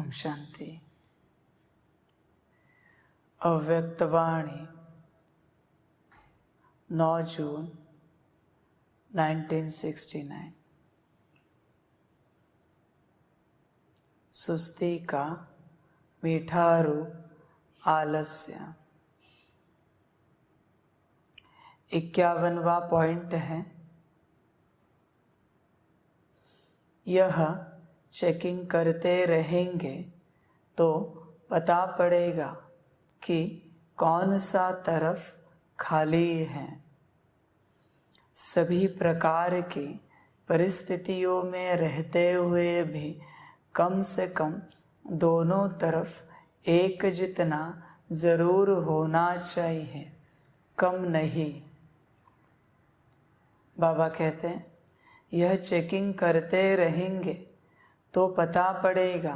ओम शांति। अव्यक्तवाणी 9 जून 1969। सुस्ती का मीठा रूप आलस्य। 51वां पॉइंट है, यह चेकिंग करते रहेंगे तो पता पड़ेगा कि कौन सा तरफ खाली है। सभी प्रकार की परिस्थितियों में रहते हुए भी कम से कम दोनों तरफ एक जितना जरूर होना चाहिए, कम नहीं। बाबा कहते हैं यह चेकिंग करते रहेंगे तो पता पड़ेगा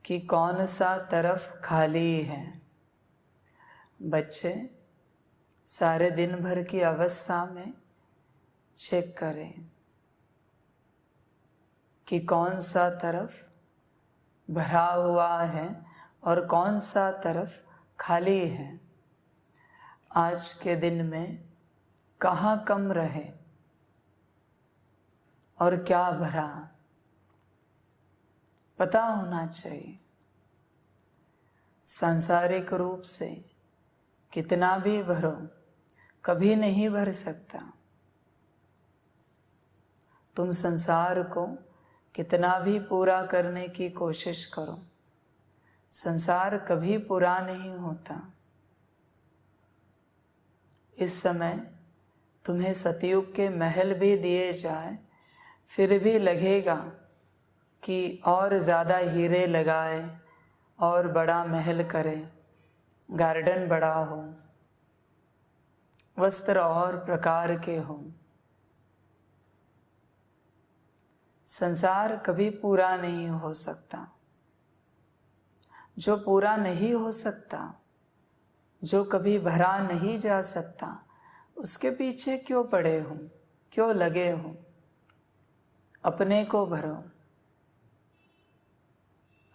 कि कौन सा तरफ खाली है। बच्चे सारे दिन भर की अवस्था में चेक करें कि कौन सा तरफ भरा हुआ है और कौन सा तरफ खाली है। आज के दिन में कहाँ कम रहे और क्या भरा, पता होना चाहिए। सांसारिक रूप से कितना भी भरो, कभी नहीं भर सकता। तुम संसार को कितना भी पूरा करने की कोशिश करो, संसार कभी पूरा नहीं होता। इस समय तुम्हें सतयुग के महल भी दिए जाए, फिर भी लगेगा कि और ज़्यादा हीरे लगाए और बड़ा महल करें, गार्डन बड़ा हो, वस्त्र और प्रकार के हों। संसार कभी पूरा नहीं हो सकता। जो पूरा नहीं हो सकता, जो कभी भरा नहीं जा सकता, उसके पीछे क्यों पड़े हो, क्यों लगे हो। अपने को भरो,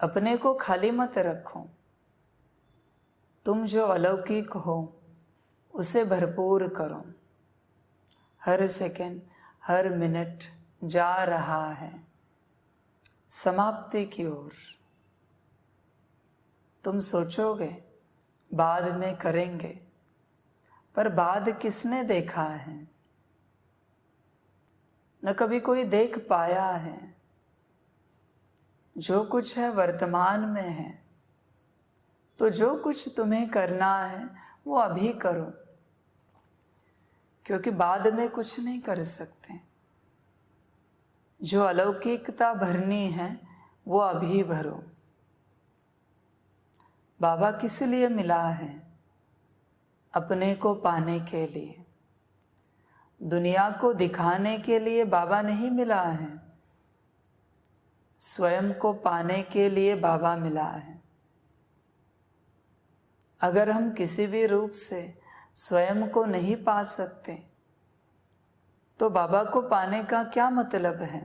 अपने को खाली मत रखो। तुम जो अलौकिक हो उसे भरपूर करो। हर सेकंड, हर मिनट जा रहा है समाप्ति की ओर। तुम सोचोगे बाद में करेंगे, पर बाद किसने देखा है? न कभी कोई देख पाया है। जो कुछ है वर्तमान में है, तो जो कुछ तुम्हें करना है वो अभी करो, क्योंकि बाद में कुछ नहीं कर सकते। जो अलौकिकता भरनी है वो अभी भरो। बाबा किस लिए मिला है? अपने को पाने के लिए। दुनिया को दिखाने के लिए बाबा नहीं मिला है, स्वयं को पाने के लिए बाबा मिला है। अगर हम किसी भी रूप से स्वयं को नहीं पा सकते तो बाबा को पाने का क्या मतलब है?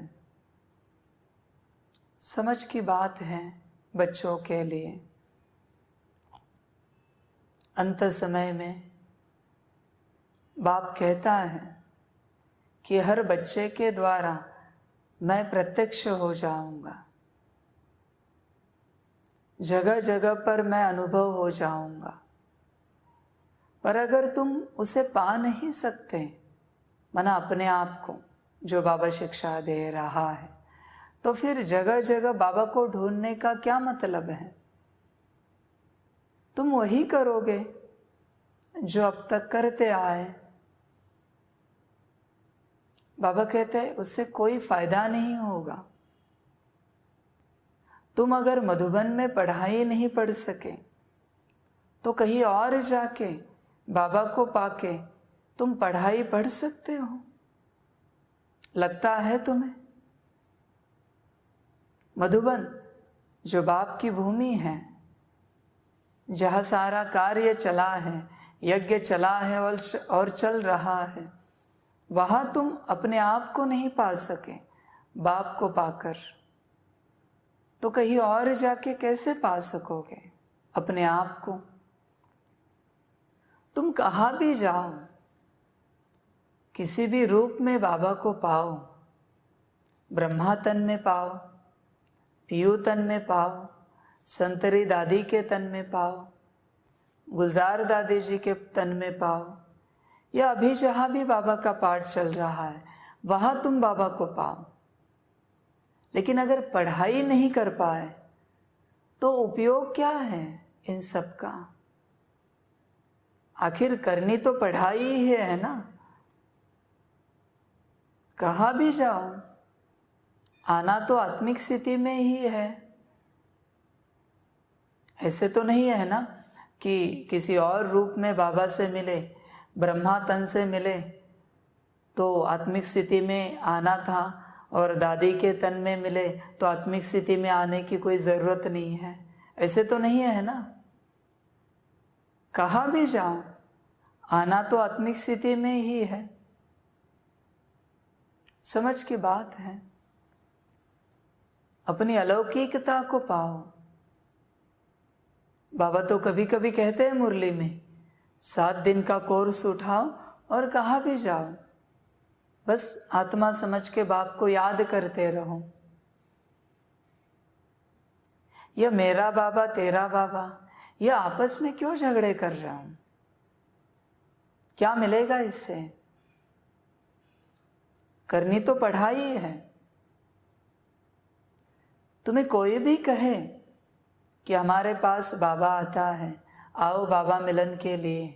समझ की बात है बच्चों के लिए। अंत समय में बाप कहता है कि हर बच्चे के द्वारा मैं प्रत्यक्ष हो जाऊंगा, जगह जगह पर मैं अनुभव हो जाऊंगा। पर अगर तुम उसे पा नहीं सकते, माना अपने आप को जो बाबा शिक्षा दे रहा है, तो फिर जगह जगह बाबा को ढूंढने का क्या मतलब है? तुम वही करोगे जो अब तक करते आए। बाबा कहते हैं उससे कोई फायदा नहीं होगा। तुम अगर मधुबन में पढ़ाई नहीं पढ़ सके तो कहीं और जाके बाबा को पाके तुम पढ़ाई पढ़ सकते हो, लगता है तुम्हें? मधुबन जो बाप की भूमि है, जहाँ सारा कार्य चला है, यज्ञ चला है और चल रहा है, वहाँ तुम अपने आप को नहीं पा सके बाप को पाकर, तो कहीं और जाके कैसे पा सकोगे अपने आप को? तुम कहाँ भी जाओ, किसी भी रूप में बाबा को पाओ, ब्रह्मा तन में पाओ, पीयू तन में पाओ, संतरी दादी के तन में पाओ, गुलजार दादी जी के तन में पाओ, या अभी जहाँ भी बाबा का पाठ चल रहा है वहाँ तुम बाबा को पाओ। लेकिन अगर पढ़ाई नहीं कर पाए तो उपयोग क्या है इन सब का? आखिर करनी तो पढ़ाई ही है ना। कहाँ भी जाओ, आना तो आत्मिक स्थिति में ही है। ऐसे तो नहीं है ना कि किसी और रूप में बाबा से मिले, ब्रह्मा तन से मिले तो आत्मिक स्थिति में आना था, और दादी के तन में मिले तो आत्मिक स्थिति में आने की कोई ज़रूरत नहीं है। ऐसे तो नहीं है ना। कहाँ भी जाओ, आना तो आत्मिक स्थिति में ही है। समझ की बात है। अपनी अलौकिकता को पाओ। बाबा तो कभी कभी कहते हैं मुरली में, 7 दिन का कोर्स उठाओ और कहाँ भी जाओ, बस आत्मा समझ के बाप को याद करते रहो। यह मेरा बाबा तेरा बाबा, यह आपस में क्यों झगड़े कर रहा हूं? क्या मिलेगा इससे? करनी तो पढ़ाई है। तुम्हें कोई भी कहे कि हमारे पास बाबा आता है, आओ बाबा मिलन के लिए,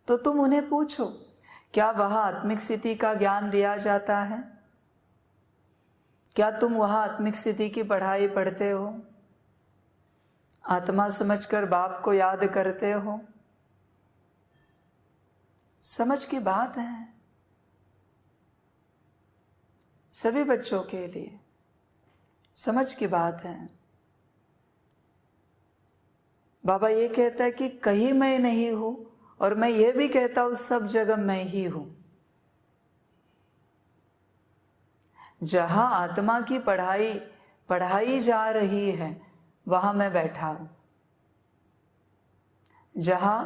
तो तुम उन्हें पूछो, क्या वह आत्मिक स्थिति का ज्ञान दिया जाता है? क्या तुम वह आत्मिक स्थिति की पढ़ाई पढ़ते हो? आत्मा समझकर बाप को याद करते हो? समझ की बात है सभी बच्चों के लिए, समझ की बात है। बाबा ये कहता है कि कहीं मैं नहीं हूं, और मैं ये भी कहता हूं सब जगह मैं ही हूं। जहां आत्मा की पढ़ाई जा रही है वहां मैं बैठा हूं। जहां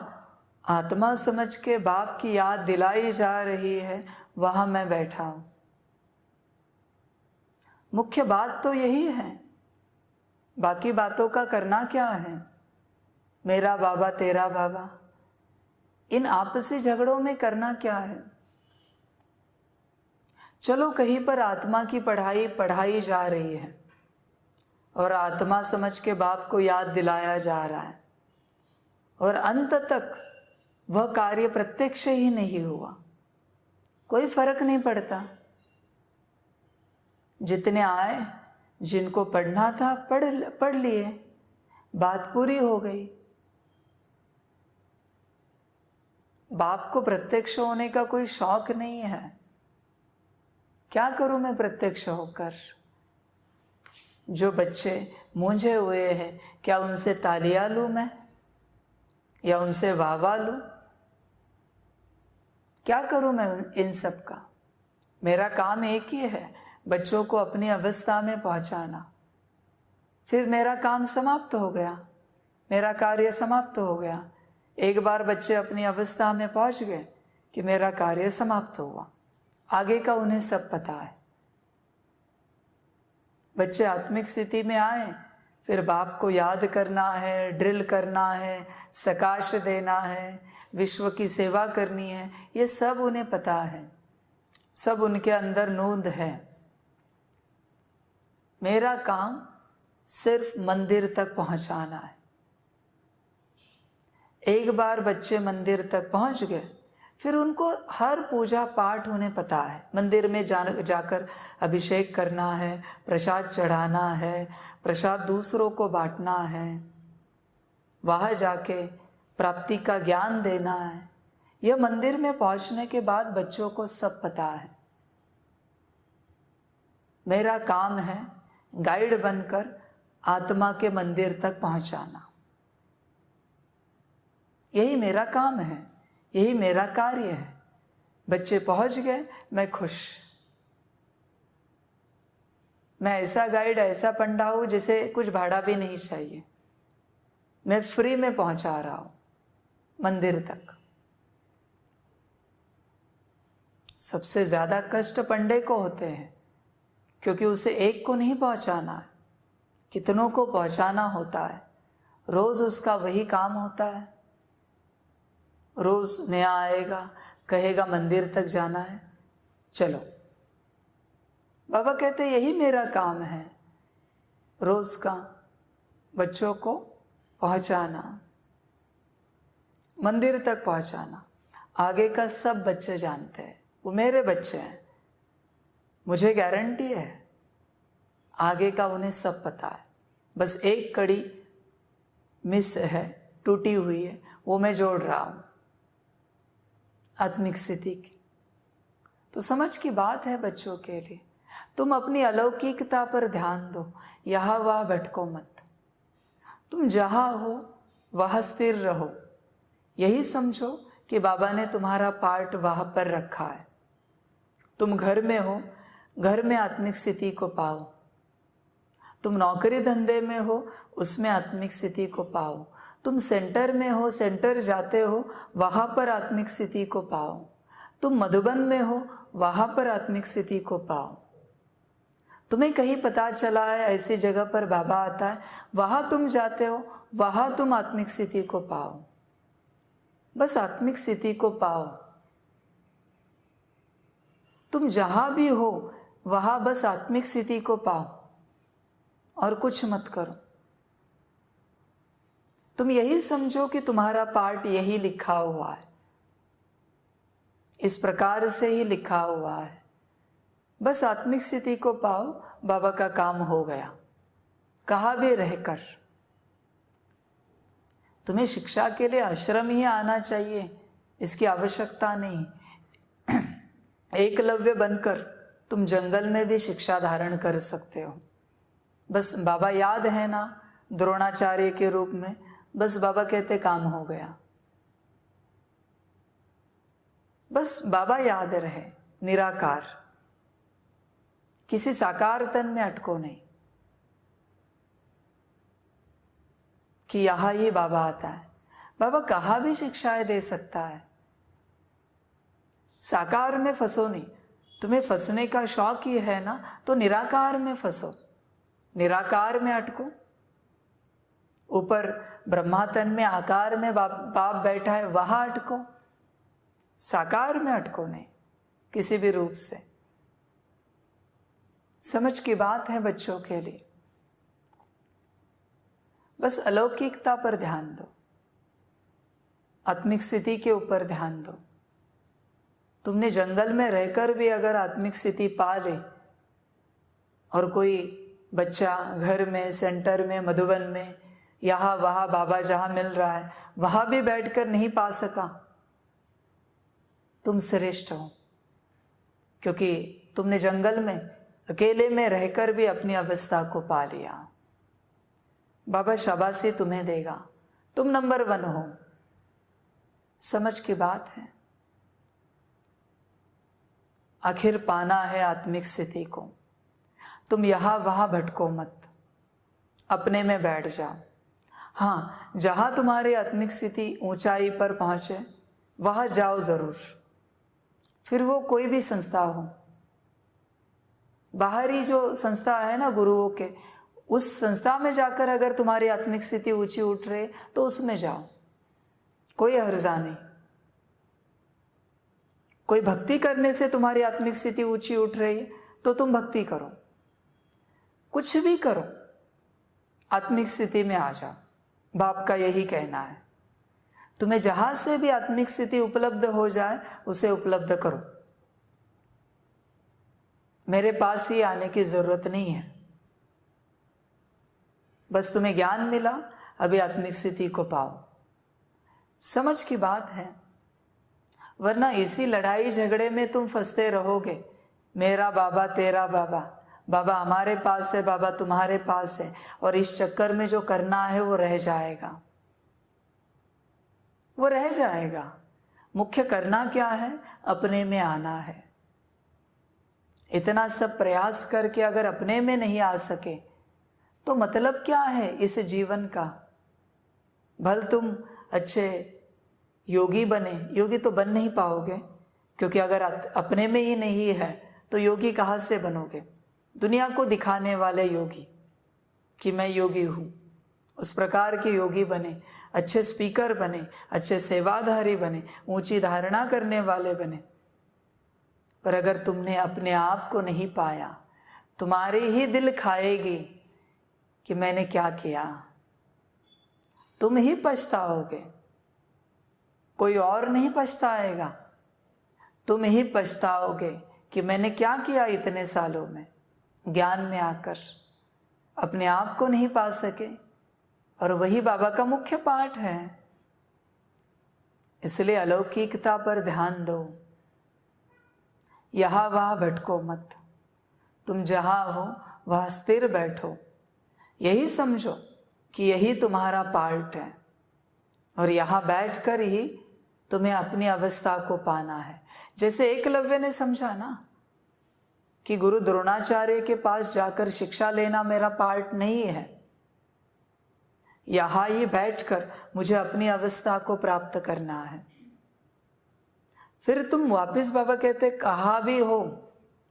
आत्मा समझ के बाप की याद दिलाई जा रही है वहां मैं बैठा हूं। मुख्य बात तो यही है, बाकी बातों का करना क्या है? मेरा बाबा तेरा बाबा, इन आपसी झगड़ों में करना क्या है? चलो कहीं पर आत्मा की पढ़ाई जा रही है और आत्मा समझ के बाप को याद दिलाया जा रहा है, और अंत तक वह कार्य प्रत्यक्ष ही नहीं हुआ, कोई फर्क नहीं पड़ता। जितने आए, जिनको पढ़ना था पढ़ लिए, बात पूरी हो गई। बाप को प्रत्यक्ष होने का कोई शौक नहीं है। क्या करूं मैं प्रत्यक्ष होकर? जो बच्चे मूंझे हुए हैं, क्या उनसे तालियां लूं मैं, या उनसे वाह लूं? क्या करूं मैं इन सब का? मेरा काम एक ही है, बच्चों को अपनी अवस्था में पहुंचाना। फिर मेरा काम समाप्त हो गया, मेरा कार्य समाप्त हो गया। एक बार बच्चे अपनी अवस्था में पहुंच गए कि मेरा कार्य समाप्त हुआ, आगे का उन्हें सब पता है। बच्चे आत्मिक स्थिति में आए, फिर बाप को याद करना है, ड्रिल करना है, सकाश देना है, विश्व की सेवा करनी है, ये सब उन्हें पता है, सब उनके अंदर नूंद है। मेरा काम सिर्फ मंदिर तक पहुंचाना है। एक बार बच्चे मंदिर तक पहुंच गए, फिर उनको हर पूजा पाठ उन्हें पता है। मंदिर में जाकर अभिषेक करना है, प्रसाद चढ़ाना है, प्रसाद दूसरों को बांटना है, वहाँ जाके प्राप्ति का ज्ञान देना है। यह मंदिर में पहुँचने के बाद बच्चों को सब पता है। मेरा काम है गाइड बनकर आत्मा के मंदिर तक पहुँचाना। यही मेरा काम है, यही मेरा कार्य है। बच्चे पहुंच गए, मैं खुश। मैं ऐसा गाइड, ऐसा पंडा हूँ जिसे कुछ भाड़ा भी नहीं चाहिए, मैं फ्री में पहुंचा रहा हूँ मंदिर तक। सबसे ज्यादा कष्ट पंडे को होते हैं, क्योंकि उसे एक को नहीं पहुंचाना है, कितनों को पहुंचाना होता है। रोज उसका वही काम होता है, रोज नया आएगा, कहेगा मंदिर तक जाना है, चलो। बाबा कहते यही मेरा काम है, रोज का बच्चों को पहुंचाना, मंदिर तक पहुंचाना। आगे का सब बच्चे जानते हैं, वो मेरे बच्चे हैं, मुझे गारंटी है आगे का उन्हें सब पता है। बस एक कड़ी मिस है, टूटी हुई है, वो मैं जोड़ रहा हूं आत्मिक स्थिति की। तो समझ की बात है बच्चों के लिए, तुम अपनी अलौकिकता पर ध्यान दो, यहाँ वहाँ भटको मत। तुम जहाँ हो वहाँ स्थिर रहो, यही समझो कि बाबा ने तुम्हारा पार्ट वहाँ पर रखा है। तुम घर में हो, घर में आत्मिक स्थिति को पाओ। तुम नौकरी धंधे में हो, उसमें आत्मिक स्थिति को पाओ। तुम सेंटर में हो, सेंटर जाते हो, वहाँ पर आत्मिक स्थिति को पाओ। तुम मधुबन में हो, वहाँ पर आत्मिक स्थिति को पाओ। तुम्हें कहीं पता चला है ऐसी जगह पर बाबा आता है, वहाँ तुम जाते हो, वहाँ तुम आत्मिक स्थिति को पाओ। बस आत्मिक स्थिति को पाओ। तुम जहाँ भी हो वहाँ बस आत्मिक स्थिति को पाओ और कुछ मत करो। तुम यही समझो कि तुम्हारा पार्ट यही लिखा हुआ है, इस प्रकार से ही लिखा हुआ है। बस आत्मिक स्थिति को पाओ, बाबा का काम हो गया। कहाँ भी रहकर तुम्हें शिक्षा के लिए आश्रम ही आना चाहिए, इसकी आवश्यकता नहीं। एकलव्य बनकर तुम जंगल में भी शिक्षा धारण कर सकते हो। बस बाबा याद है ना, द्रोणाचार्य के रूप में, बस बाबा कहते काम हो गया। बस बाबा याद रहे, निराकार, किसी साकार तन में अटको नहीं कि यहां ही बाबा आता है। बाबा कहाँ भी शिक्षाएं दे सकता है, साकार में फंसो नहीं। तुम्हें फंसने का शौक ही है ना, तो निराकार में फंसो, निराकार में अटको। ऊपर ब्रह्मातन में आकार में बाप बैठा है, वहां अटको, साकार में अटको नहीं किसी भी रूप से। समझ की बात है बच्चों के लिए। बस अलौकिकता पर ध्यान दो, आत्मिक स्थिति के ऊपर ध्यान दो। तुमने जंगल में रहकर भी अगर आत्मिक स्थिति पा ले, और कोई बच्चा घर में, सेंटर में, मधुबन में, यहाँ वहाँ बाबा जहाँ मिल रहा है वहाँ भी बैठकर नहीं पा सका, तुम श्रेष्ठ हो, क्योंकि तुमने जंगल में अकेले में रहकर भी अपनी अवस्था को पा लिया। बाबा शाबाशी तुम्हें देगा, तुम नंबर 1 हो। समझ की बात है। आखिर पाना है आत्मिक स्थिति को। तुम यहाँ वहाँ भटको मत, अपने में बैठ जाओ। हाँ, जहाँ तुम्हारी आत्मिक स्थिति ऊंचाई पर पहुँचे वहाँ जाओ ज़रूर, फिर वो कोई भी संस्था हो। बाहरी जो संस्था है ना गुरुओं के, उस संस्था में जाकर अगर तुम्हारी आत्मिक स्थिति ऊंची उठ रही तो उसमें जाओ, कोई हर्जा नहीं। कोई भक्ति करने से तुम्हारी आत्मिक स्थिति ऊंची उठ रही है तो तुम भक्ति करो, कुछ भी करो, आत्मिक स्थिति में आ जाओ। बाप का यही कहना है, तुम्हें जहां से भी आत्मिक स्थिति उपलब्ध हो जाए उसे उपलब्ध करो। मेरे पास ही आने की जरूरत नहीं है, बस तुम्हें ज्ञान मिला, अभी आत्मिक स्थिति को पाओ। समझ की बात है, वरना इसी लड़ाई झगड़े में तुम फंसते रहोगे। मेरा बाबा, तेरा बाबा, बाबा हमारे पास है, बाबा तुम्हारे पास है, और इस चक्कर में जो करना है वो रह जाएगा, वो रह जाएगा। मुख्य करना क्या है? अपने में आना है, इतना सब प्रयास करके अगर अपने में नहीं आ सके तो मतलब क्या है इस जीवन का। भल तुम अच्छे योगी बने, योगी तो बन नहीं पाओगे, क्योंकि अगर अपने में ही नहीं है तो योगी कहाँ से बनोगे। दुनिया को दिखाने वाले योगी कि मैं योगी हूँ, उस प्रकार के योगी बने, अच्छे स्पीकर बने, अच्छे सेवाधारी बने, ऊंची धारणा करने वाले बने। पर अगर तुमने अपने आप को नहीं पाया, तुम्हारी ही दिल खाएगी कि मैंने क्या किया। तुम ही पछताओगे, कोई और नहीं पछताएगा। तुम ही पछताओगे कि मैंने क्या किया इतने सालों में। ज्ञान में आकर अपने आप को नहीं पा सके, और वही बाबा का मुख्य पाठ है। इसलिए अलौकिकता पर ध्यान दो, यहाँ वहाँ भटको मत। तुम जहाँ हो वहाँ स्थिर बैठो, यही समझो कि यही तुम्हारा पार्ट है, और यहाँ बैठकर ही तुम्हें अपनी अवस्था को पाना है। जैसे एकलव्य ने समझा ना कि गुरु द्रोणाचार्य के पास जाकर शिक्षा लेना मेरा पार्ट नहीं है, यहाँ ही बैठकर मुझे अपनी अवस्था को प्राप्त करना है। फिर तुम वापस, बाबा कहते, कहाँ भी हो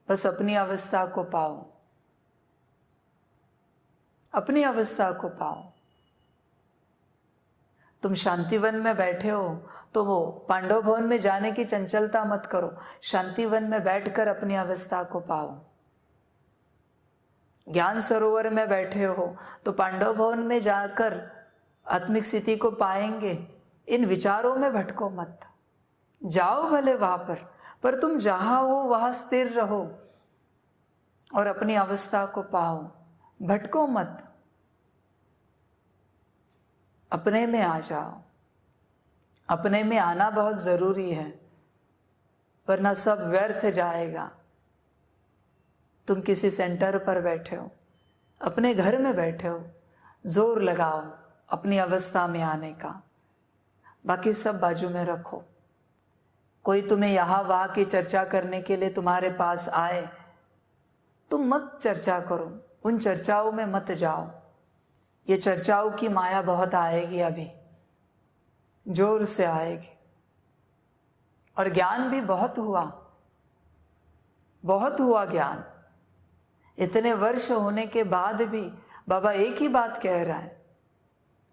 बस अपनी अवस्था को पाओ, अपनी अवस्था को पाओ। तुम शांतिवन में बैठे हो तो वो पांडव भवन में जाने की चंचलता मत करो, शांतिवन में बैठकर अपनी अवस्था को पाओ। ज्ञान सरोवर में बैठे हो तो पांडव भवन में जाकर आत्मिक स्थिति को पाएंगे। इन विचारों में भटको मत, जाओ भले वहां पर तुम जहां हो वहां स्थिर रहो और अपनी अवस्था को पाओ, भटको मत, अपने में आ जाओ। अपने में आना बहुत जरूरी है, वरना सब व्यर्थ जाएगा। तुम किसी सेंटर पर बैठे हो, अपने घर में बैठे हो, जोर लगाओ अपनी अवस्था में आने का, बाकी सब बाजू में रखो। कोई तुम्हें यहाँ वहाँ की चर्चा करने के लिए तुम्हारे पास आए, तुम मत चर्चा करो, उन चर्चाओं में मत जाओ। ये चर्चाओं की माया बहुत आएगी, अभी जोर से आएगी। और ज्ञान भी बहुत हुआ ज्ञान। इतने वर्ष होने के बाद भी बाबा एक ही बात कह रहा है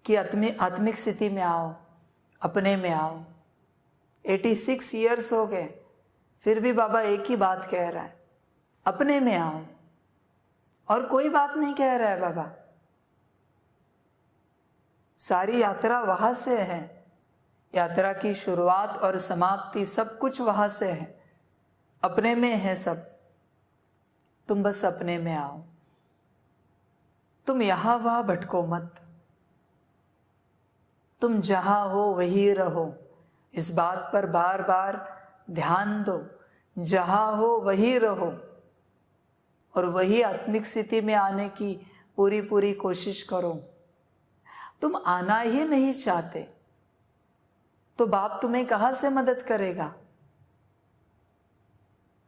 कि आत्मिक स्थिति में आओ, अपने में आओ। 86 ईयर्स हो गए, फिर भी बाबा एक ही बात कह रहा है, अपने में आओ, और कोई बात नहीं कह रहा है बाबा। सारी यात्रा वहां से है, यात्रा की शुरुआत और समाप्ति सब कुछ वहां से है, अपने में है सब। तुम बस अपने में आओ, तुम यहां वहां भटको मत, तुम जहां हो वही रहो। इस बात पर बार बार ध्यान दो, जहां हो वही रहो और वही आत्मिक स्थिति में आने की पूरी कोशिश करो। तुम आना ही नहीं चाहते तो बाप तुम्हें कहां से मदद करेगा।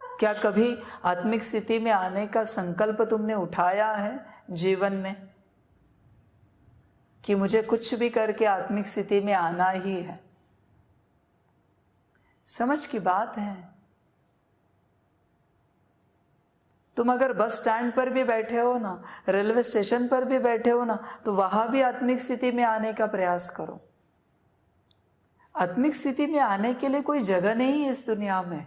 क्या कभी आत्मिक स्थिति में आने का संकल्प तुमने उठाया है जीवन में कि मुझे कुछ भी करके आत्मिक स्थिति में आना ही है? समझ की बात है। तुम अगर बस स्टैंड पर भी बैठे हो ना, रेलवे स्टेशन पर भी बैठे हो ना, तो वहां भी आत्मिक स्थिति में आने का प्रयास करो। आत्मिक स्थिति में आने के लिए कोई जगह नहीं है इस दुनिया में।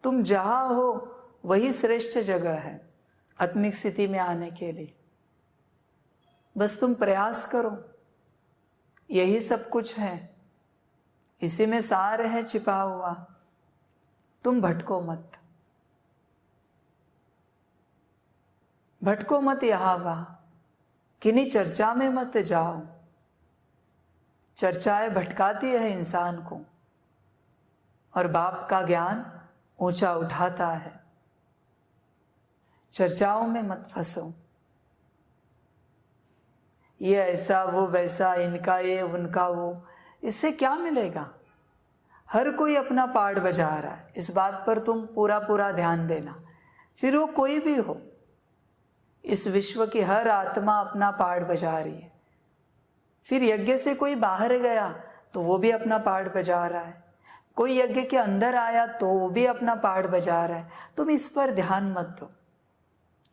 तुम जहां हो वही श्रेष्ठ जगह है आत्मिक स्थिति में आने के लिए। बस तुम प्रयास करो, यही सब कुछ है, इसी में सार है छिपा हुआ। तुम भटको मत, भटको मत यहाँ वहाँ, किन्हीं चर्चा में मत जाओ। चर्चाएं भटकाती है इंसान को, और बाप का ज्ञान ऊंचा उठाता है। चर्चाओं में मत फंसो, ये ऐसा वो वैसा, इनका ये उनका वो, इससे क्या मिलेगा? हर कोई अपना पार्ट बजा रहा है, इस बात पर तुम पूरा पूरा ध्यान देना। फिर वो कोई भी हो, इस विश्व की हर आत्मा अपना पार्ट बजा रही है। फिर यज्ञ से कोई बाहर गया तो वो भी अपना पार्ट बजा रहा है, कोई यज्ञ के अंदर आया तो वो भी अपना पार्ट बजा रहा है। तुम इस पर ध्यान मत दो,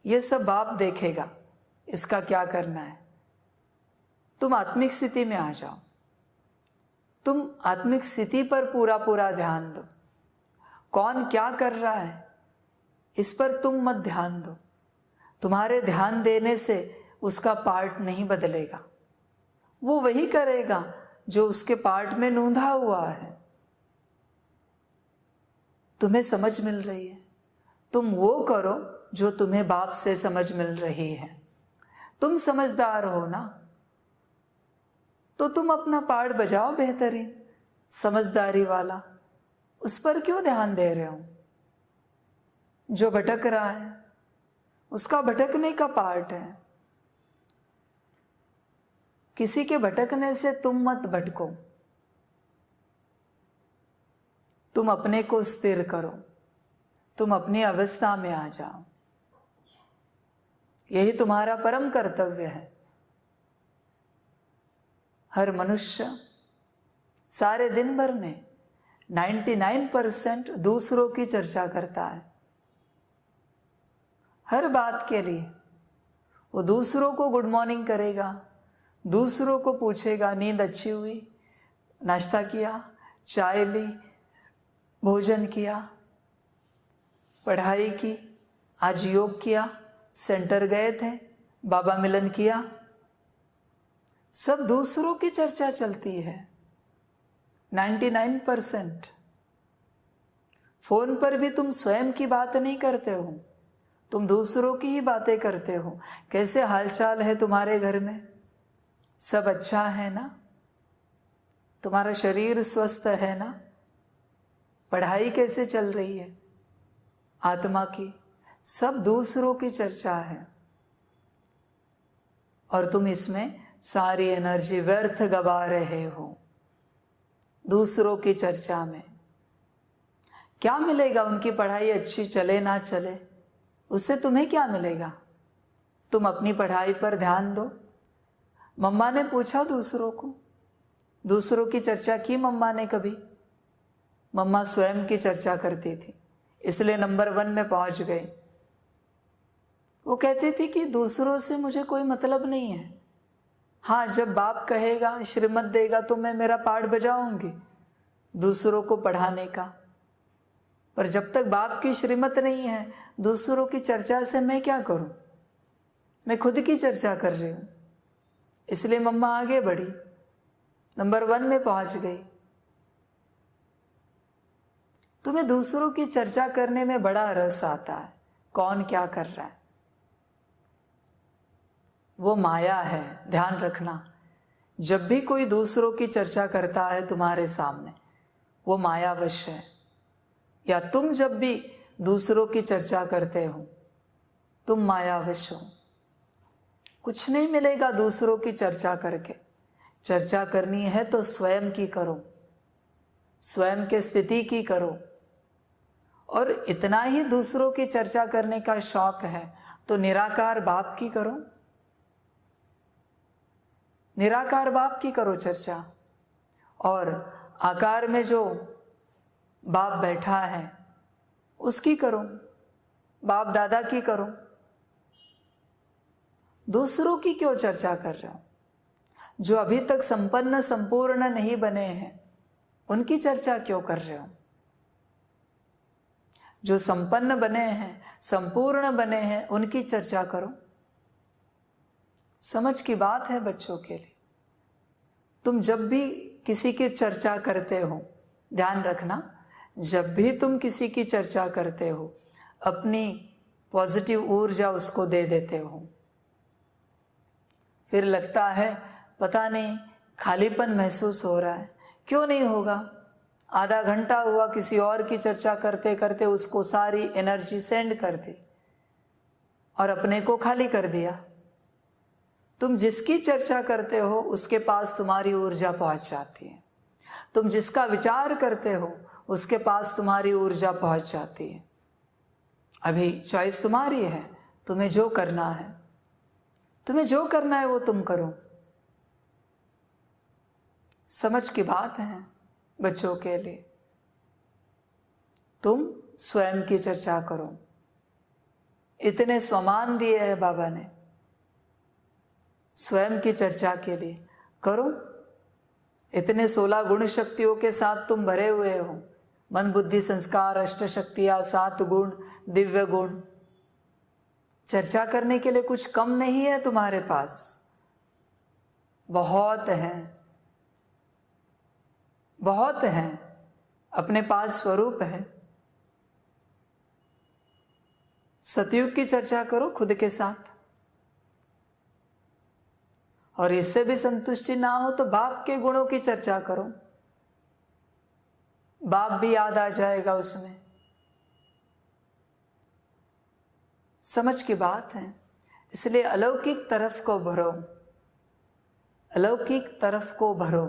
ये सब बाप देखेगा, इसका क्या करना है। तुम आत्मिक स्थिति में आ जाओ, तुम आत्मिक स्थिति पर पूरा पूरा ध्यान दो। कौन क्या कर रहा है इस पर तुम मत ध्यान दो। तुम्हारे ध्यान देने से उसका पार्ट नहीं बदलेगा, वो वही करेगा जो उसके पार्ट में नूंधा हुआ है। तुम्हें समझ मिल रही है, तुम वो करो जो तुम्हें बाप से समझ मिल रही है। तुम समझदार हो ना, तो तुम अपना पार्ट बजाओ बेहतरीन, समझदारी वाला। उस पर क्यों ध्यान दे रहे हो? जो भटक रहा है उसका भटकने का पार्ट है। किसी के भटकने से तुम मत भटको, तुम अपने को स्थिर करो, तुम अपनी अवस्था में आ जाओ। यही तुम्हारा परम कर्तव्य है। हर मनुष्य सारे दिन भर में 99% दूसरों की चर्चा करता है। हर बात के लिए वो दूसरों को गुड मॉर्निंग करेगा, दूसरों को पूछेगा नींद अच्छी हुई, नाश्ता किया, चाय ली, भोजन किया, पढ़ाई की, आज योग किया, सेंटर गए थे, बाबा मिलन किया। सब दूसरों की चर्चा चलती है 99%। फोन पर भी तुम स्वयं की बात नहीं करते हो, तुम दूसरों की ही बातें करते हो। कैसे हालचाल है तुम्हारे घर में? सब अच्छा है ना? तुम्हारा शरीर स्वस्थ है ना? पढ़ाई कैसे चल रही है आत्मा की? सब दूसरों की चर्चा है और तुम इसमें सारी एनर्जी व्यर्थ गवा रहे हो। दूसरों की चर्चा में क्या मिलेगा? उनकी पढ़ाई अच्छी चले ना चले, उससे तुम्हें क्या मिलेगा? तुम अपनी पढ़ाई पर ध्यान दो। मम्मा ने पूछा दूसरों को, दूसरों की चर्चा की मम्मा ने कभी? मम्मा स्वयं की चर्चा करती थी, इसलिए नंबर 1 में पहुंच गई। वो कहती थी कि दूसरों से मुझे कोई मतलब नहीं है। हाँ, जब बाप कहेगा, श्रीमत देगा तो मैं मेरा पार्ट बजाऊंगी दूसरों को पढ़ाने का। पर जब तक बाप की श्रीमत नहीं है, दूसरों की चर्चा से मैं क्या करूं? मैं खुद की चर्चा कर रही हूं। इसलिए मम्मा आगे बढ़ी, नंबर 1 में पहुंच गई। तुम्हें दूसरों की चर्चा करने में बड़ा रस आता है, कौन क्या कर रहा है। वो माया है, ध्यान रखना। जब भी कोई दूसरों की चर्चा करता है तुम्हारे सामने, वो मायावश है। या तुम जब भी दूसरों की चर्चा करते हो, तुम मायावश हो। कुछ नहीं मिलेगा दूसरों की चर्चा करके। चर्चा करनी है तो स्वयं की करो, स्वयं के स्थिति की करो। और इतना ही दूसरों की चर्चा करने का शौक है तो निराकार बाप की करो, निराकार बाप की करो चर्चा। और आकार में जो बाप बैठा है उसकी करो, बाप दादा की करो। दूसरों की क्यों चर्चा कर रहे हो? जो अभी तक संपन्न संपूर्ण नहीं बने हैं उनकी चर्चा क्यों कर रहे हो? जो संपन्न बने हैं, संपूर्ण बने हैं, उनकी चर्चा करो। समझ की बात है बच्चों के लिए। तुम जब भी किसी की चर्चा करते हो, ध्यान रखना, जब भी तुम किसी की चर्चा करते हो, अपनी पॉजिटिव ऊर्जा उसको दे देते हो। फिर लगता है पता नहीं खालीपन महसूस हो रहा है। क्यों नहीं होगा? आधा घंटा हुआ किसी और की चर्चा करते करते उसको सारी एनर्जी सेंड कर दी और अपने को खाली कर दिया। तुम जिसकी चर्चा करते हो उसके पास तुम्हारी ऊर्जा पहुंच जाती है। तुम जिसका विचार करते हो उसके पास तुम्हारी ऊर्जा पहुंच जाती है। अभी चॉइस तुम्हारी है, तुम्हें जो करना है, तुम्हें जो करना है वो तुम करो। समझ की बात है बच्चों के लिए। तुम स्वयं की चर्चा करो। इतने स्वमान दिए हैं बाबा ने, स्वयं की चर्चा के लिए करो। इतने 16 गुण शक्तियों के साथ तुम भरे हुए हो, मन बुद्धि संस्कार अष्ट शक्तियाँ 7 गुण दिव्य गुण। चर्चा करने के लिए कुछ कम नहीं है तुम्हारे पास, बहुत है, बहुत है। अपने पास स्वरूप है। सतयुग की चर्चा करो खुद के साथ, और इससे भी संतुष्टि ना हो तो बाप के गुणों की चर्चा करो। बाप भी याद आ जाएगा उसमें। समझ की बात है। इसलिए अलौकिक तरफ को भरो, अलौकिक तरफ को भरो।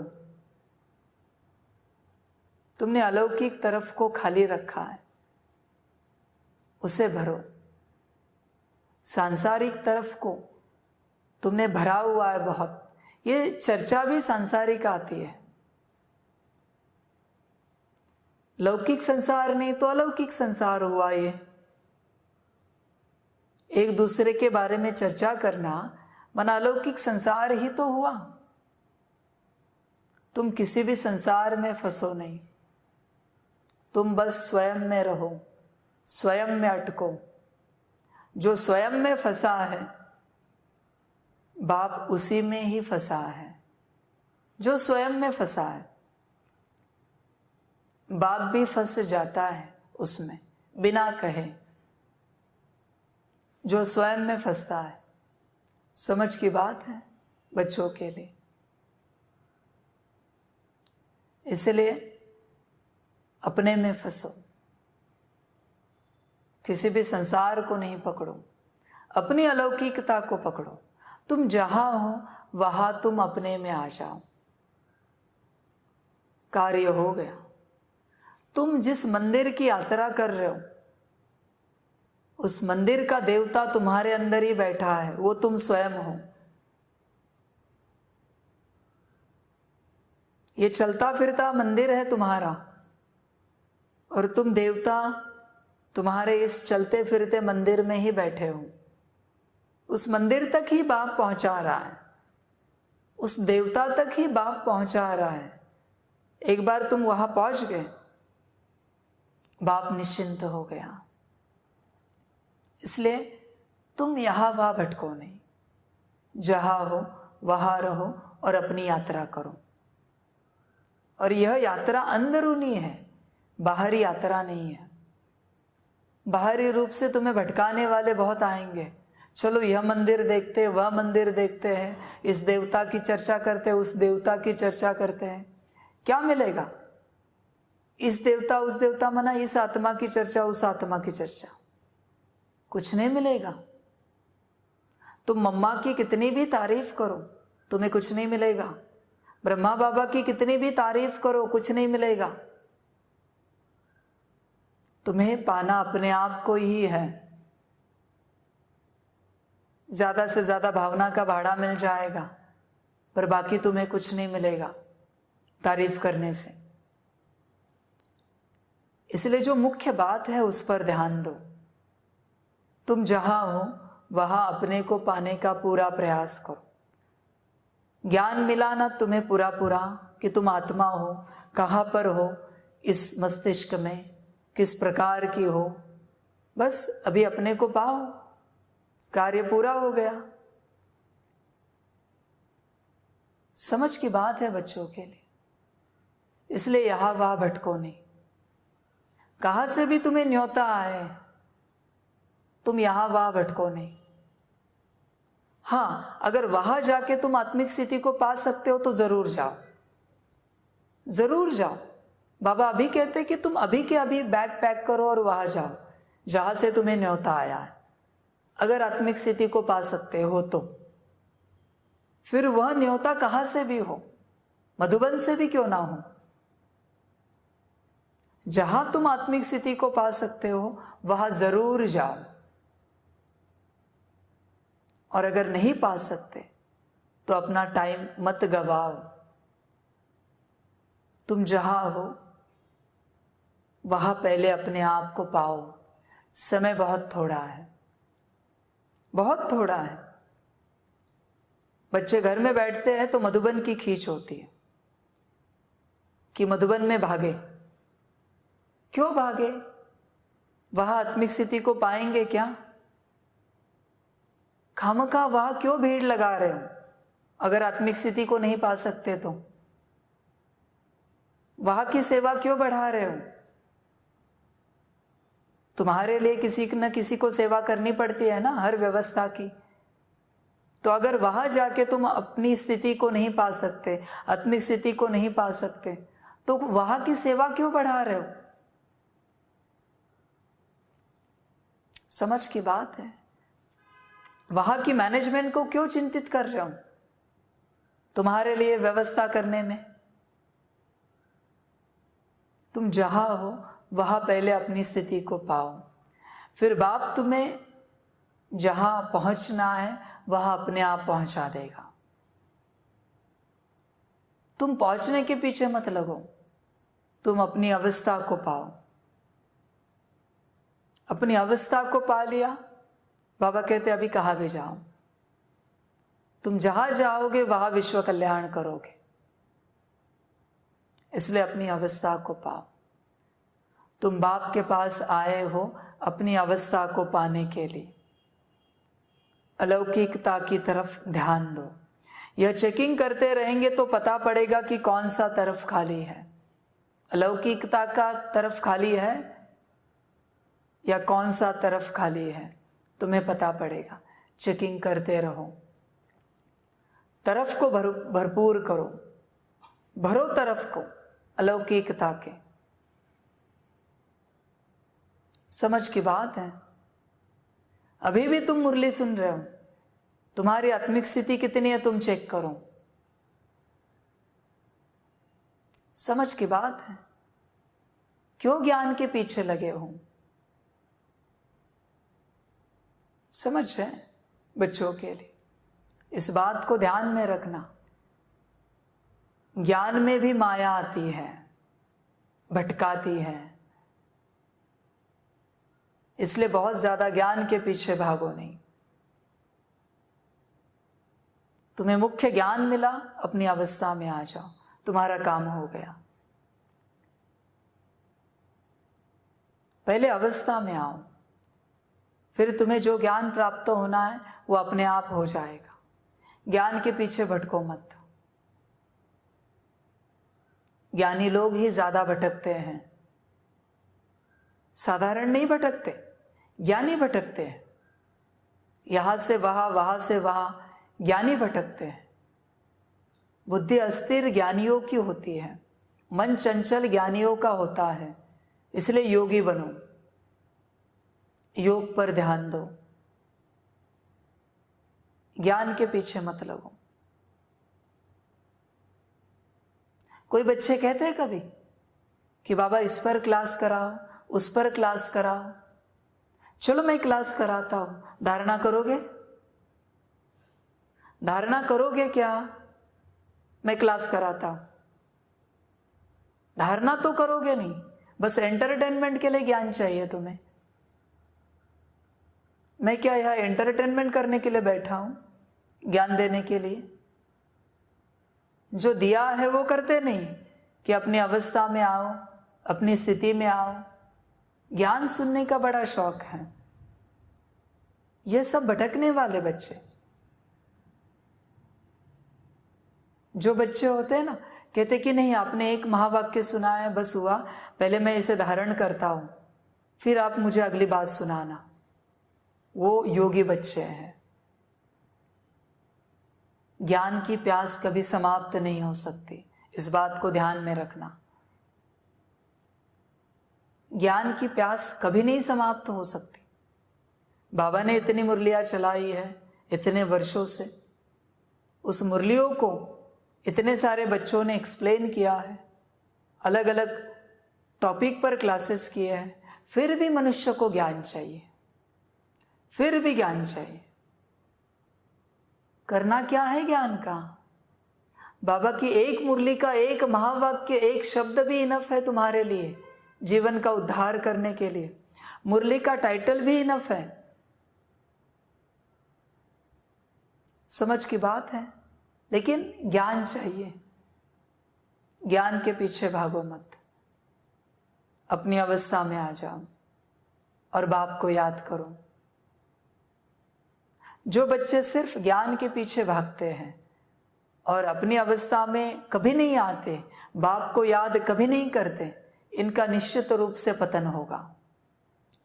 तुमने अलौकिक तरफ को खाली रखा है, उसे भरो। सांसारिक तरफ को तुमने भरा हुआ है बहुत। ये चर्चा भी सांसारिक आती है। लौकिक संसार नहीं तो अलौकिक संसार हुआ। ये एक दूसरे के बारे में चर्चा करना मन अलौकिक संसार ही तो हुआ। तुम किसी भी संसार में फंसो नहीं, तुम बस स्वयं में रहो, स्वयं में अटको। जो स्वयं में फंसा है बाप उसी में ही फंसा है। जो स्वयं में फंसा है बाप भी फंस जाता है उसमें बिना कहे। जो स्वयं में फंसता है, समझ की बात है बच्चों के लिए। इसलिए अपने में फंसो, किसी भी संसार को नहीं पकड़ो, अपनी अलौकिकता को पकड़ो। तुम जहां हो वहां तुम अपने में आ जाओ, कार्य हो गया। तुम जिस मंदिर की यात्रा कर रहे हो उस मंदिर का देवता तुम्हारे अंदर ही बैठा है, वो तुम स्वयं हो। ये चलता फिरता मंदिर है तुम्हारा, और तुम देवता तुम्हारे इस चलते फिरते मंदिर में ही बैठे हो। उस मंदिर तक ही बाप पहुंचा रहा है, उस देवता तक ही बाप पहुंचा रहा है। एक बार तुम वहां पहुंच गए, बाप निश्चिंत हो गया। इसलिए तुम यहां वहां भटको नहीं, जहां हो वहां रहो और अपनी यात्रा करो। और यह यात्रा अंदरूनी है, बाहरी यात्रा नहीं है। बाहरी रूप से तुम्हें भटकाने वाले बहुत आएंगे। चलो यह मंदिर देखते हैं, वह मंदिर देखते हैं, इस देवता की चर्चा करते हैं, उस देवता की चर्चा करते हैं। क्या मिलेगा? इस देवता उस देवता मना, इस आत्मा की चर्चा उस आत्मा की चर्चा, कुछ नहीं मिलेगा। तुम मम्मा की कितनी भी तारीफ करो, तुम्हें कुछ नहीं मिलेगा। ब्रह्मा बाबा की कितनी भी तारीफ करो, कुछ नहीं मिलेगा। तुम्हें पाना अपने आप को ही है। ज्यादा से ज्यादा भावना का भाड़ा मिल जाएगा, पर बाकी तुम्हें कुछ नहीं मिलेगा तारीफ करने से। इसलिए जो मुख्य बात है उस पर ध्यान दो। तुम जहां हो वहां अपने को पाने का पूरा प्रयास करो। ज्ञान मिला ना तुम्हें पूरा पूरा कि तुम आत्मा हो, कहाँ पर हो, इस मस्तिष्क में किस प्रकार की हो, बस अभी अपने को पाओ, कार्य पूरा हो गया। समझ की बात है बच्चों के लिए। इसलिए यहां वहां भटको नहीं। कहां से भी तुम्हें न्योता आए, तुम यहां वहां भटको नहीं। हाँ, अगर वहां जाके तुम आत्मिक स्थिति को पा सकते हो तो जरूर जाओ, जरूर जाओ। बाबा अभी कहते कि तुम अभी के अभी बैग पैक करो और वहां जाओ जहां से तुम्हें न्योता आया है। अगर आत्मिक स्थिति को पा सकते हो तो फिर वह न्योता कहां से भी हो, मधुबन से भी क्यों ना हो, जहां तुम आत्मिक स्थिति को पा सकते हो वहां जरूर जाओ, और अगर नहीं पा सकते तो अपना टाइम मत गवाओ। तुम जहां हो वहां पहले अपने आप को पाओ। समय बहुत थोड़ा है, बहुत थोड़ा है। बच्चे घर में बैठते हैं तो मधुबन की खींच होती है कि मधुबन में भागे। क्यों भागे? वहां आत्मिक स्थिति को पाएंगे क्या? खामखा वहां क्यों भीड़ लगा रहे हो अगर आत्मिक स्थिति को नहीं पा सकते तो? वहां की सेवा क्यों बढ़ा रहे हो? तुम्हारे लिए किसी न किसी को सेवा करनी पड़ती है ना, हर व्यवस्था की। तो अगर वहां जाके तुम अपनी स्थिति को नहीं पा सकते, आत्मिक स्थिति को नहीं पा सकते, तो वहां की सेवा क्यों बढ़ा रहे हो? समझ की बात है। वहां की मैनेजमेंट को क्यों चिंतित कर रहे हो तुम्हारे लिए व्यवस्था करने में? तुम जहां हो वहां पहले अपनी स्थिति को पाओ, फिर बाप तुम्हें जहां पहुंचना है वहां अपने आप पहुंचा देगा। तुम पहुंचने के पीछे मत लगो, तुम अपनी अवस्था को पाओ। अपनी अवस्था को पा लिया, बाबा कहते अभी कहाँ भी जाओ, तुम जहां जाओगे वहां विश्व कल्याण करोगे। इसलिए अपनी अवस्था को पाओ। तुम बाप के पास आए हो अपनी अवस्था को पाने के लिए। अलौकिकता की तरफ ध्यान दो। यह चेकिंग करते रहेंगे तो पता पड़ेगा कि कौन सा तरफ खाली है। अलौकिकता का तरफ खाली है या कौन सा तरफ खाली है, तुम्हें पता पड़ेगा। चेकिंग करते रहो, तरफ को भरपूर करो, भरो तरफ को अलौकिकता के। समझ की बात है। अभी भी तुम मुरली सुन रहे हो, तुम्हारी आत्मिक स्थिति कितनी है तुम चेक करो। समझ की बात है। क्यों ज्ञान के पीछे लगे हो? समझ है बच्चों के लिए। इस बात को ध्यान में रखना। ज्ञान में भी माया आती है, भटकाती है। इसलिए बहुत ज्यादा ज्ञान के पीछे भागो नहीं। तुम्हें मुख्य ज्ञान मिला, अपनी अवस्था में आ जाओ, तुम्हारा काम हो गया। पहले अवस्था में आओ, फिर तुम्हें जो ज्ञान प्राप्त होना है वो अपने आप हो जाएगा। ज्ञान के पीछे भटको मत। ज्ञानी लोग ही ज्यादा भटकते हैं, साधारण नहीं भटकते, ज्ञानी भटकते हैं। यहां से वहां, वहां से वहां ज्ञानी भटकते हैं। बुद्धि अस्थिर ज्ञानियों की होती है, मन चंचल ज्ञानियों का होता है। इसलिए योगी बनो, योग पर ध्यान दो, ज्ञान के पीछे मत लगो। कोई बच्चे कहते हैं कभी कि बाबा इस पर क्लास कराओ, उस पर क्लास कराओ। चलो मैं क्लास कराता हूं, धारणा करोगे? धारणा करोगे क्या? मैं क्लास कराता हूं। धारणा तो करोगे नहीं, बस एंटरटेनमेंट के लिए ज्ञान चाहिए तुम्हें। मैं क्या यहां एंटरटेनमेंट करने के लिए बैठा हूं, ज्ञान देने के लिए? जो दिया है वो करते नहीं कि अपनी अवस्था में आओ, अपनी स्थिति में आओ। ज्ञान सुनने का बड़ा शौक है। ये सब भटकने वाले बच्चे, जो बच्चे होते हैं ना, कहते कि नहीं आपने एक महावाक्य सुना है, बस हुआ, पहले मैं इसे धारण करता हूं, फिर आप मुझे अगली बात सुनाना। वो योगी बच्चे हैं। ज्ञान की प्यास कभी समाप्त नहीं हो सकती, इस बात को ध्यान में रखना। ज्ञान की प्यास कभी नहीं समाप्त हो सकती। बाबा ने इतनी मुरलियां चलाई है इतने वर्षों से, उस मुरलियों को इतने सारे बच्चों ने एक्सप्लेन किया है, अलग अलग टॉपिक पर क्लासेस किए हैं, फिर भी मनुष्य को ज्ञान चाहिए, फिर भी ज्ञान चाहिए। करना क्या है ज्ञान का? बाबा की एक मुरली का एक महावाक्य, एक शब्द भी इनफ है तुम्हारे लिए जीवन का उद्धार करने के लिए। मुरली का टाइटल भी इनफ है। समझ की बात है। लेकिन ज्ञान चाहिए। ज्ञान के पीछे भागो मत, अपनी अवस्था में आ जाओ और बाप को याद करो। जो बच्चे सिर्फ ज्ञान के पीछे भागते हैं और अपनी अवस्था में कभी नहीं आते, बाप को याद कभी नहीं करते, इनका निश्चित रूप से पतन होगा।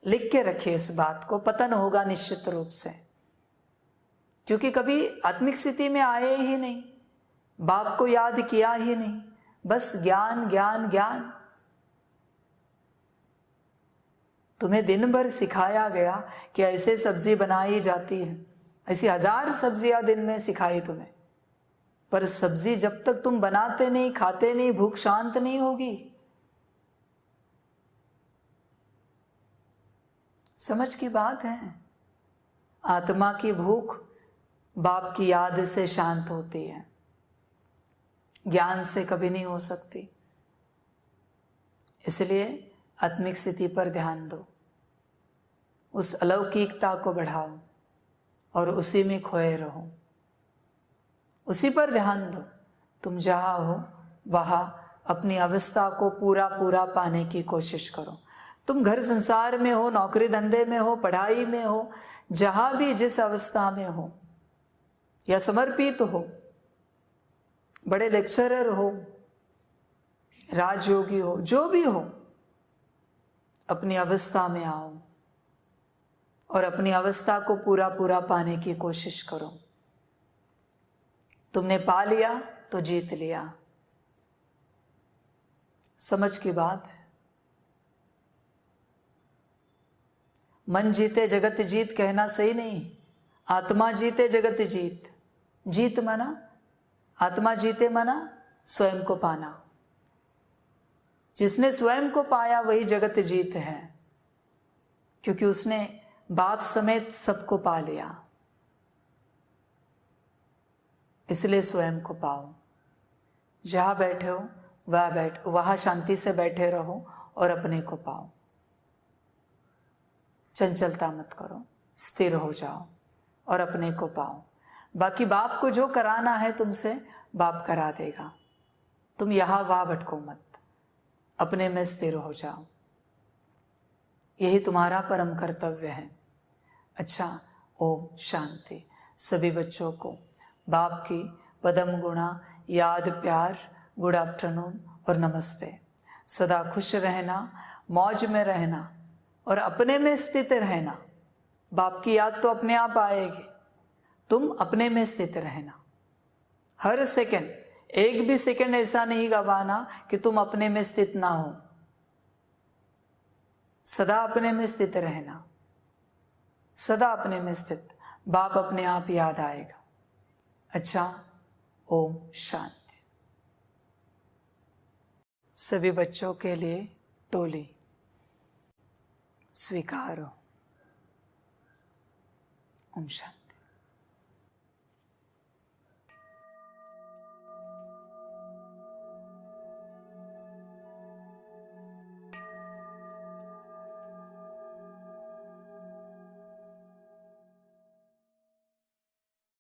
लिख के रखिए इस बात को, पतन होगा निश्चित रूप से। क्योंकि कभी आत्मिक स्थिति में आए ही नहीं, बाप को याद किया ही नहीं, बस ज्ञान ज्ञान ज्ञान। तुम्हें दिन भर सिखाया गया कि ऐसे सब्जी बनाई जाती है, ऐसी 1000 सब्जियां दिन में सिखाई तुम्हें, पर सब्जी जब तक तुम बनाते नहीं, खाते नहीं, भूख शांत नहीं होगी। समझ की बात है। आत्मा की भूख बाप की याद से शांत होती है, ज्ञान से कभी नहीं हो सकती। इसलिए आत्मिक स्थिति पर ध्यान दो, उस अलौकिकता को बढ़ाओ और उसी में खोए रहो, उसी पर ध्यान दो। तुम जहाँ हो वहाँ अपनी अवस्था को पूरा पूरा पाने की कोशिश करो। तुम घर संसार में हो, नौकरी धंधे में हो, पढ़ाई में हो, जहाँ भी जिस अवस्था में हो, या समर्पित हो, बड़े लेक्चरर हो, राजयोगी हो, जो भी हो, अपनी अवस्था में आओ और अपनी अवस्था को पूरा पूरा पाने की कोशिश करो। तुमने पा लिया तो जीत लिया। समझ की बात है। मन जीते जगत जीत कहना सही नहीं, आत्मा जीते जगत जीत। जीत माना आत्मा जीते, माना स्वयं को पाना। जिसने स्वयं को पाया वही जगत जीत है, क्योंकि उसने बाप समेत सबको पा लिया। इसलिए स्वयं को पाओ। जहाँ बैठे हो वहाँ शांति से बैठे रहो और अपने को पाओ। चंचलता मत करो, स्थिर हो जाओ और अपने को पाओ। बाकी बाप को जो कराना है तुमसे, बाप करा देगा। तुम यहाँ वहाँ भटको मत, अपने में स्थिर हो जाओ। यही तुम्हारा परम कर्तव्य है। अच्छा, ओम शांति। सभी बच्चों को बाप की पदम गुणा याद, प्यार, गुड आफ्टरनून और नमस्ते। सदा खुश रहना, मौज में रहना और अपने में स्थित रहना। बाप की याद तो अपने आप आएगी, तुम अपने में स्थित रहना। हर सेकंड, एक भी सेकंड ऐसा नहीं गवाना कि तुम अपने में स्थित ना हो। सदा अपने में स्थित रहना, सदा अपने में स्थित। बाप अपने आप याद आएगा। अच्छा, ओम शांति। सभी बच्चों के लिए टोली स्वीकार हो। ओम शांति।